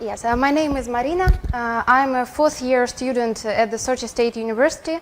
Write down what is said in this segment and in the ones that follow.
Yes, my name is Marina. I'm a fourth-year student at the Sochi State University.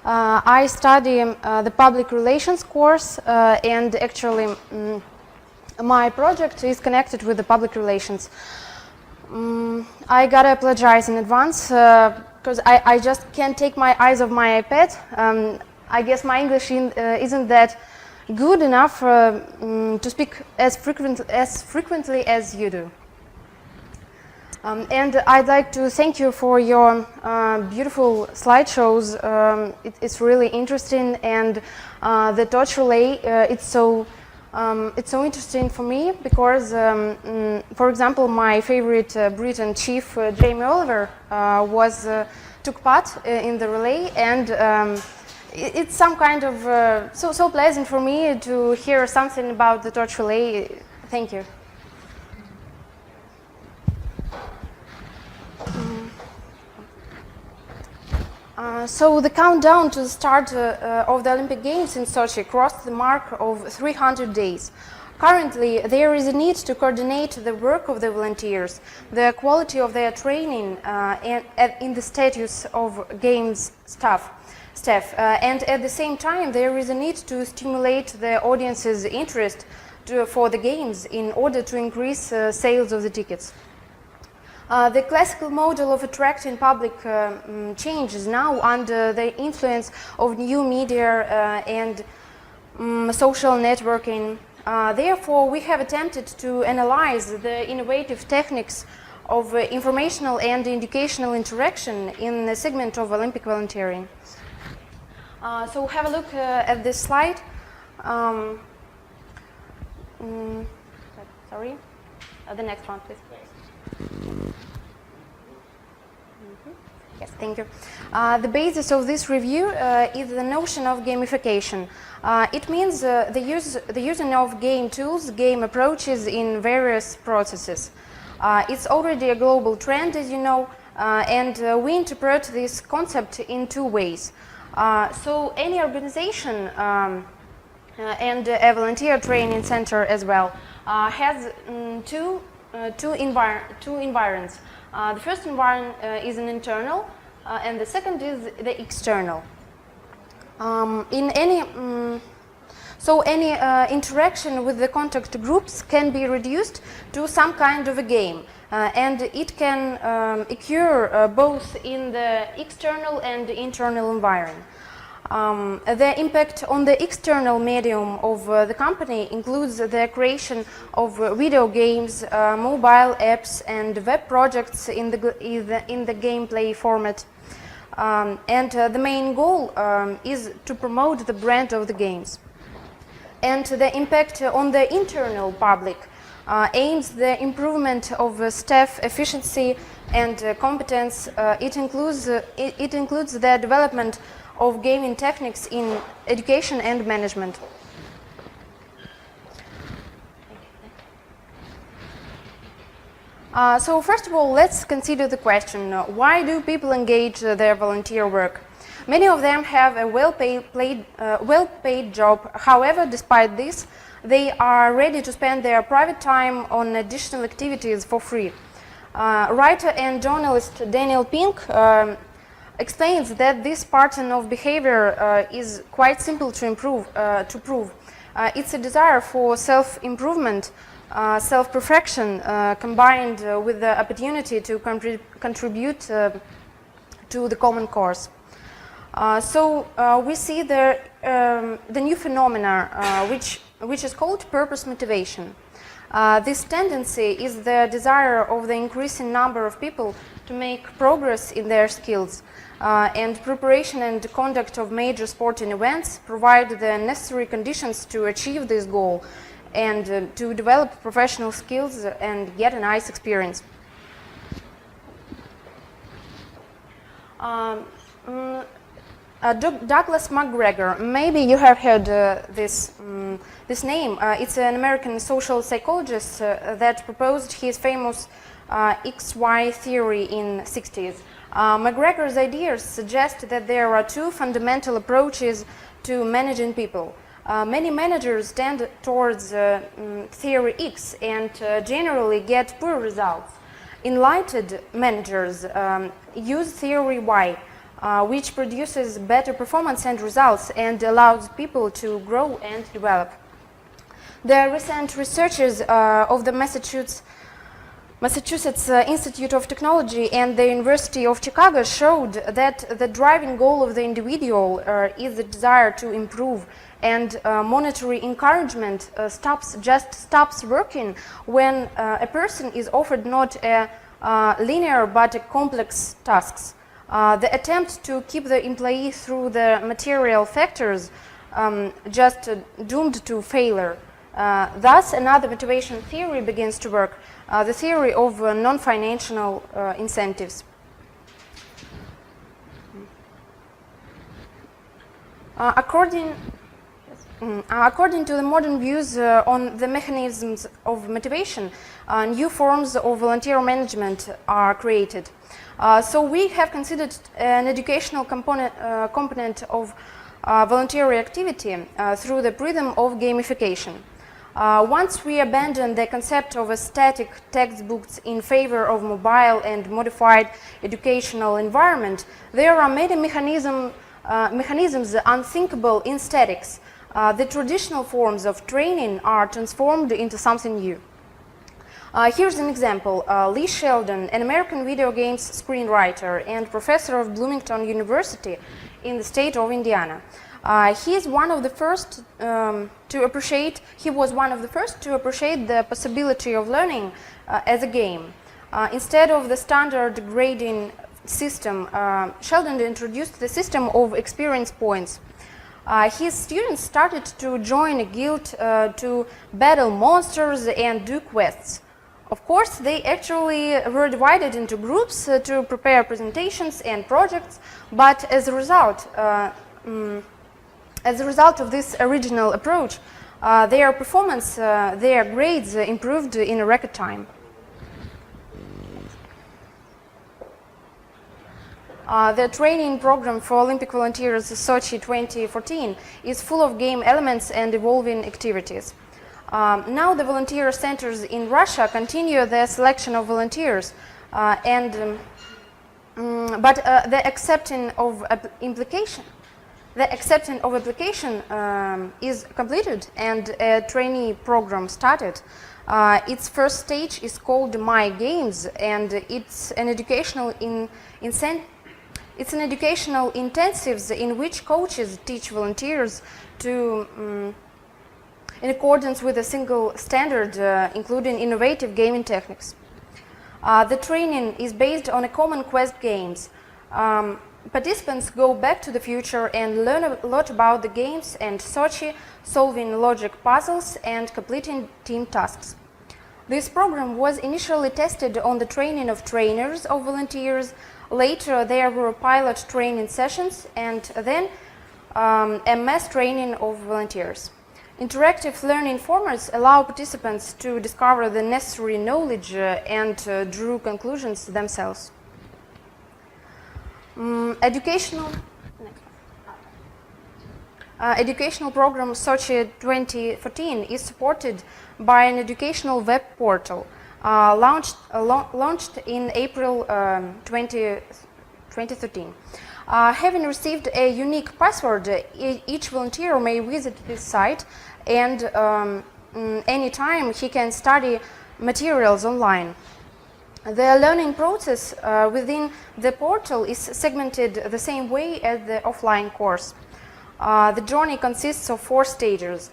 I study the public relations course, and actually my project is connected with the public relations. I gotta apologize in advance because I just can't take my eyes off my iPad. I guess my English isn't that good enough to speak as frequently as you do. And I'd like to thank you for your beautiful slideshows. It's really interesting, and the torch relay, it's so interesting for me because, for example, my favorite Britain chief, Jamie Oliver, took part in the relay, and it's some kind of so pleasant for me to hear something about the torch relay. Thank you. So the countdown to the start of the Olympic Games in Sochi crossed the mark of 300 days. Currently, there is a need to coordinate the work of the volunteers, the quality of their training, and in the status of Games staff. And at the same time, there is a need to stimulate the audience's interest for the Games in order to increase sales of the tickets. The classical model of attracting public changes now under the influence of new media and social networking. Therefore, we have attempted to analyze the innovative techniques of informational and educational interaction in the segment of Olympic volunteering. So have a look at this slide. Sorry, the next one, please. Yes, thank you. The basis of this review is the notion of gamification. It means the using of game tools, game approaches in various processes. It's already a global trend, as you know, and we interpret this concept in two ways. So any organization and a volunteer training center as well has two environments. The first environment is an internal, and the second is the external. So any interaction with the contact groups can be reduced to some kind of a game, and it can occur both in the external and internal environment. The impact on the external medium of the company includes the creation of video games, mobile apps, and web projects in the gameplay format. And the main goal is to promote the brand of the games. And the impact on the internal public aims the improvement of staff efficiency and competence. It includes the development of gaming techniques in education and management. So first of all, let's consider the question, why do people engage their volunteer work? Many of them have a well-paid job. However, despite this, they are ready to spend their private time on additional activities for free. Writer and journalist Daniel Pink explains that this pattern of behavior is quite simple to prove. It's a desire for self-improvement, self-perfection, combined with the opportunity to contribute to the common cause. So we see the new phenomena, which is called purpose motivation. This tendency is the desire of the increasing number of people to make progress in their skills. And preparation and conduct of major sporting events provide the necessary conditions to achieve this goal and to develop professional skills and get a nice experience. Douglas McGregor, maybe you have heard this name. It's an American social psychologist that proposed his famous XY theory in the 60s. McGregor's ideas suggest that there are two fundamental approaches to managing people. Many managers tend towards theory X and generally get poor results. Enlightened managers use theory Y, which produces better performance and results and allows people to grow and develop. The recent researchers of the Massachusetts Institute of Technology and the University of Chicago showed that the driving goal of the individual is the desire to improve, and monetary encouragement stops working when a person is offered not a linear but a complex tasks. The attempt to keep the employee through the material factors just doomed to failure. Thus, another motivation theory begins to work, the theory of non-financial incentives. According to the modern views on the mechanisms of motivation, new forms of volunteer management are created. So we have considered an educational component of voluntary activity through the prism of gamification. Once we abandon the concept of a static textbooks in favor of mobile and modified educational environment, there are many mechanisms unthinkable in statics. The traditional forms of training are transformed into something new. Here's an example. Lee Sheldon, an American video games screenwriter and professor of Bloomington University in the state of Indiana. He was one of the first to appreciate the possibility of learning as a game. Instead of the standard grading system, Sheldon introduced the system of experience points. His students started to join a guild to battle monsters and do quests. Of course, they actually were divided into groups to prepare presentations and projects, but as a result of this original approach, their performance, their grades improved in a record time. The training program for Olympic volunteers Sochi 2014 is full of game elements and evolving activities. Now the volunteer centers in Russia continue the selection of volunteers, but the acceptance of application is completed and a trainee program started. Its first stage is called My Games, and it's an educational intensives in which coaches teach volunteers to in accordance with a single standard, including innovative gaming techniques. The training is based on a common quest games. Participants go back to the future and learn a lot about the games and Sochi, solving logic puzzles and completing team tasks. This program was initially tested on the training of trainers of volunteers. Later there were pilot training sessions and then a mass training of volunteers. Interactive learning formats allow participants to discover the necessary knowledge and draw conclusions themselves. Educational program Sochi 2014 is supported by an educational web portal launched in April 2013. Having received a unique password, each volunteer may visit this site and anytime he can study materials online. The learning process within the portal is segmented the same way as the offline course. The journey consists of 4 stages.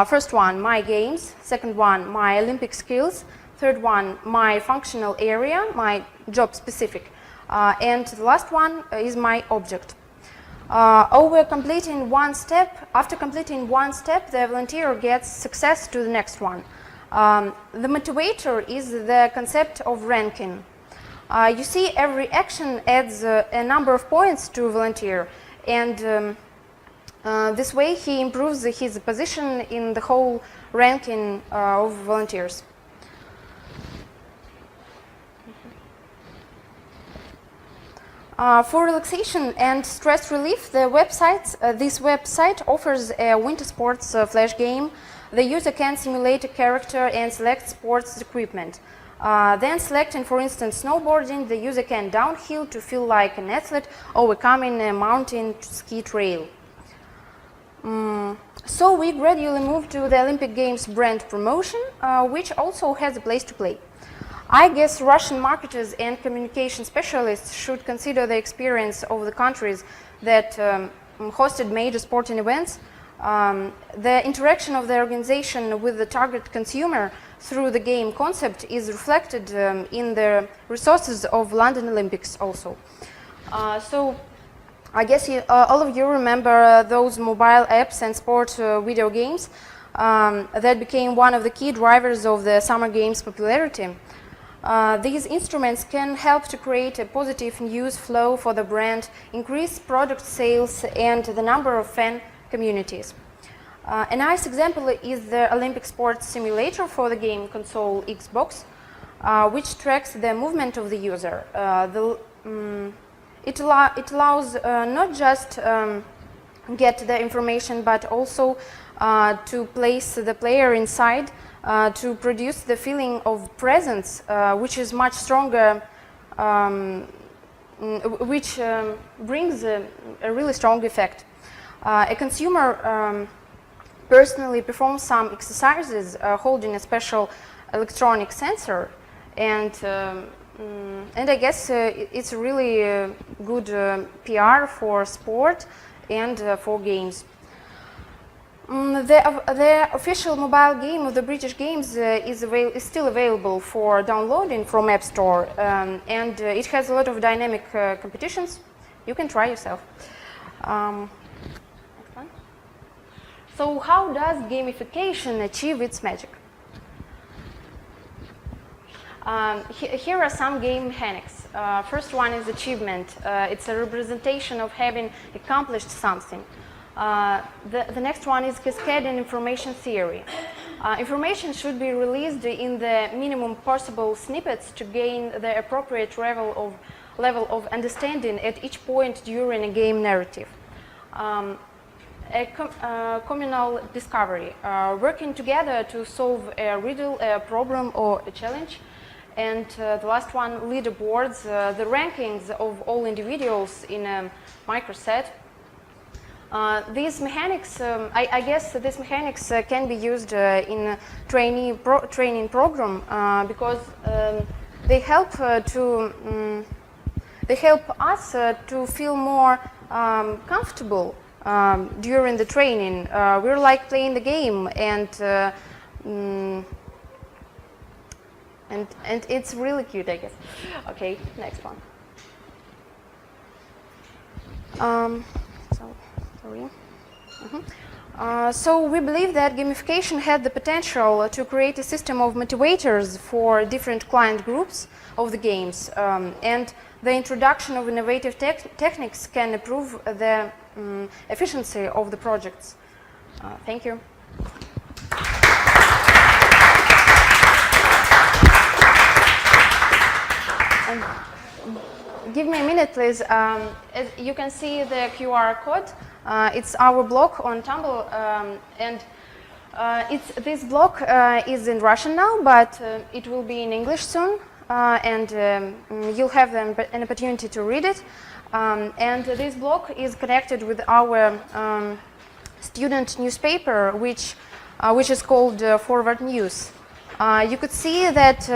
First one, My Games. Second one, My Olympic Skills. Third one, My Functional Area, my job specific. And the last one is My Object. After completing one step, the volunteer gets success to the next one. The motivator is the concept of ranking. You see, every action adds a number of points to a volunteer, and this way he improves his position in the whole ranking of volunteers. For relaxation and stress relief, this website offers a winter sports flash game. The user can simulate a character and select sports equipment. Then selecting, for instance, snowboarding, the user can downhill to feel like an athlete, overcoming a mountain ski trail. So we gradually moved to the Olympic Games brand promotion, which also has a place to play. I guess Russian marketers and communication specialists should consider the experience of the countries that hosted major sporting events. The interaction of the organization with the target consumer through the game concept is reflected in the resources of London Olympics also. So I guess all of you remember those mobile apps and sport video games that became one of the key drivers of the Summer Games popularity. These instruments can help to create a positive news flow for the brand, increase product sales and the number of fan communities. A nice example is the Olympic sports simulator for the game console Xbox, which tracks the movement of the user. It allows not just get the information, but also to place the player inside, to produce the feeling of presence, which is much stronger, which brings a really strong effect. A consumer personally performs some exercises holding a special electronic sensor, and I guess it's really good PR for sport and for games. The official mobile game of the British Games is still available for downloading from App Store, and it has a lot of dynamic competitions. You can try yourself. So how does gamification achieve its magic? Here are some game mechanics. First one is achievement. It's a representation of having accomplished something. The next one is cascading information theory. Information should be released in the minimum possible snippets to gain the appropriate level of understanding at each point during a game narrative. Communal discovery, working together to solve a riddle, a problem, or a challenge. And the last one, leaderboards, the rankings of all individuals in a microset. These mechanics, I guess these mechanics can be used in a training program because they help us to feel more comfortable during the training. We're like playing the game, and it's really cute, I guess. Okay, next one. So we believe that gamification had the potential to create a system of motivators for different client groups of the games, and the introduction of innovative techniques can improve the efficiency of the projects. Thank you. And give me a minute, please. As you can see the QR code. It's our blog on Tumblr, and this blog is in Russian now, but it will be in English soon, and you'll have an opportunity to read it. And this blog is connected with our student newspaper, which is called Forward News. You could see that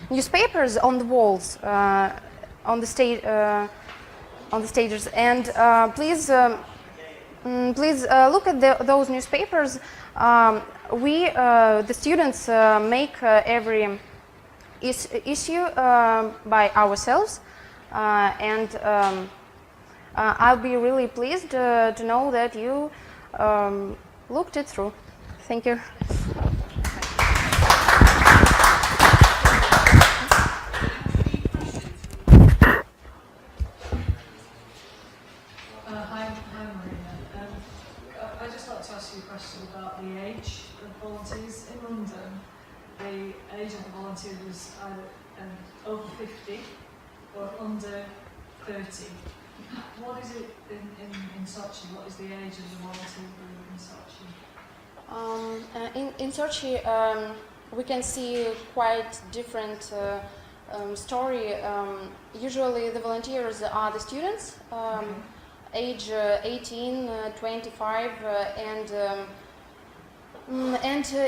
newspapers on the walls, on the stages, and please look at those newspapers. We, the students, make every issue by ourselves, and I'll be really pleased to know that you looked it through. Thank you. Hi Marina. I'd just like to ask you a question about the age of volunteers in London. The age of the volunteer was either over 50 or under 30. What is it in Sochi? What is the age of the volunteer group in Sochi? In Sochi, we can see quite different story. Usually the volunteers are the students, age 18, 25, and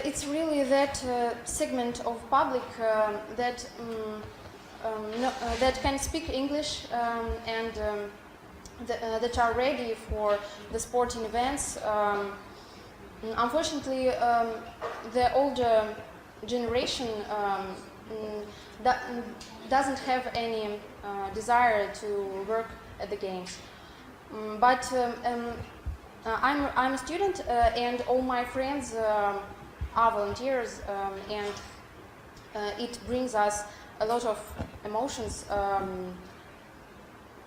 it's really that segment of public that that can speak English and that are ready for the sporting events. Unfortunately, the older generation doesn't have any desire to work at the games. But I'm a student, and all my friends are volunteers, and it brings us a lot of emotions.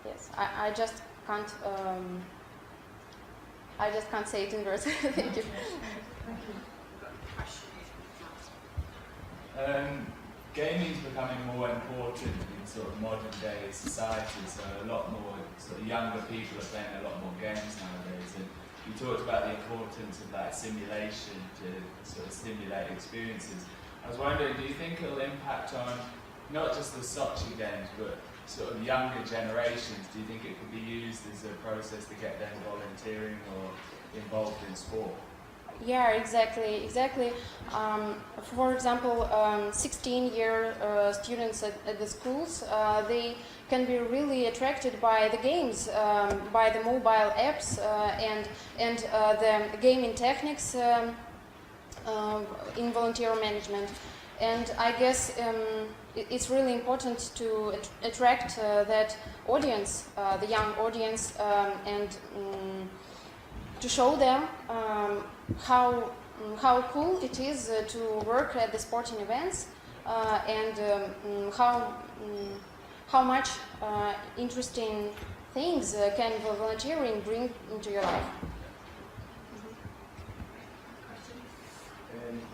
Yes, I just can't. I just can't say it in words. Thank you. Gaming is becoming more important in sort of modern day society, so a lot more sort of younger people are playing a lot more games nowadays. And you talked about the importance of that simulation to sort of stimulate experiences. I was wondering, do you think it will impact on not just the Sochi games, but sort of younger generations? Do you think it could be used as a process to get them volunteering or involved in sport? Yeah, exactly. For example, 16-year students at the schools, they can be really attracted by the games, by the mobile apps and the gaming techniques in volunteer management. And I guess it's really important to attract that audience, the young audience, and to show them how cool it is to work at the sporting events and how much interesting things can volunteering bring into your life.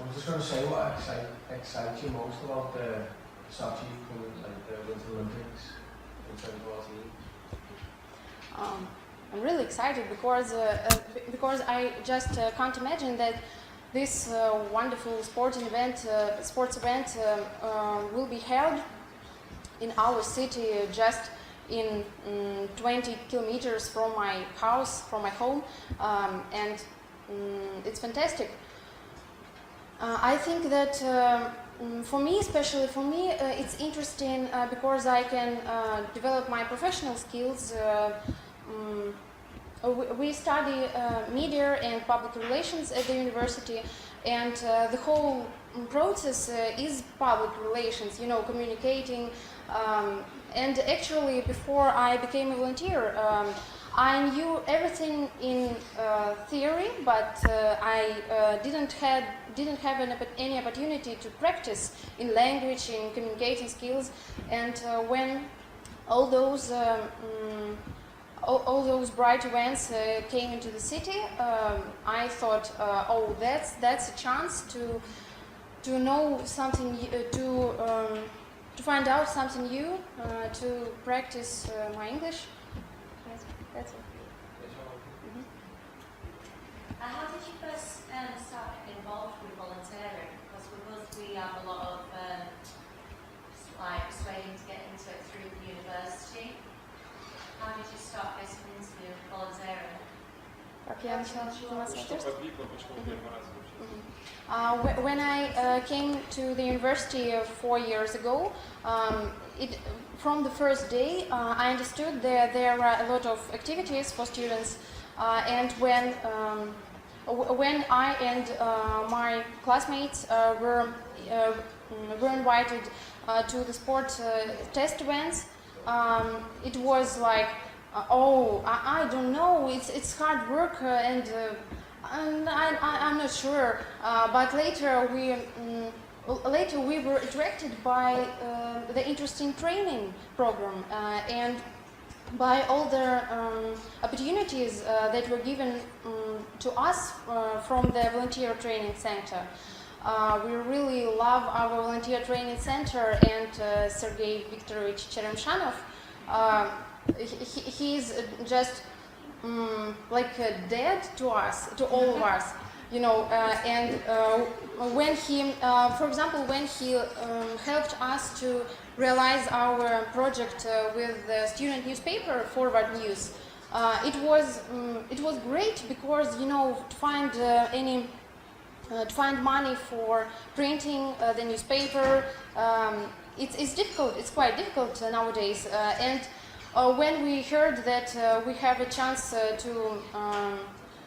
I was just going to say what excites you most about the Sochi, like the Winter Olympics in 2014. I'm really excited because I just can't imagine that this wonderful sports event will be held in our city, just in 20 kilometers from my house, from my home, and it's fantastic. I think that for me, especially for me, it's interesting because I can develop my professional skills. We study media and public relations at the university, and the whole process is public relations, communicating. And actually, before I became a volunteer, I knew everything in theory, but I didn't have any opportunity to practice in language, in communicating skills. And when all those bright events came into the city, I thought, oh, that's a chance to know something, to find out something new, to practice my English. Yes, that's it. How did you first start getting involved with volunteering? Because with us, we have a lot of persuading to get into it through the university. How did you start getting into volunteering? When I came to the university 4 years ago, from the first day, I understood that there were a lot of activities for students, and when I and my classmates were invited to the sport test events, it was like, I don't know, it's hard work, and I'm not sure. But later we were attracted by the interesting training program and by all the opportunities that were given to us from the volunteer training center. We really love our volunteer training center and Sergei Viktorovich Cheremshanov. He's just like a dad to us, to all of us. you know, and when he, for example, when he helped us to realize our project with the student newspaper, Forward News, it was great because, you know, to find to find money for printing the newspaper, it's difficult. It's quite difficult nowadays. And when we heard that we have a chance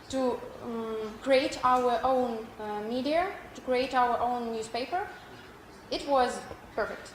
to create our own media, to create our own newspaper, it was perfect.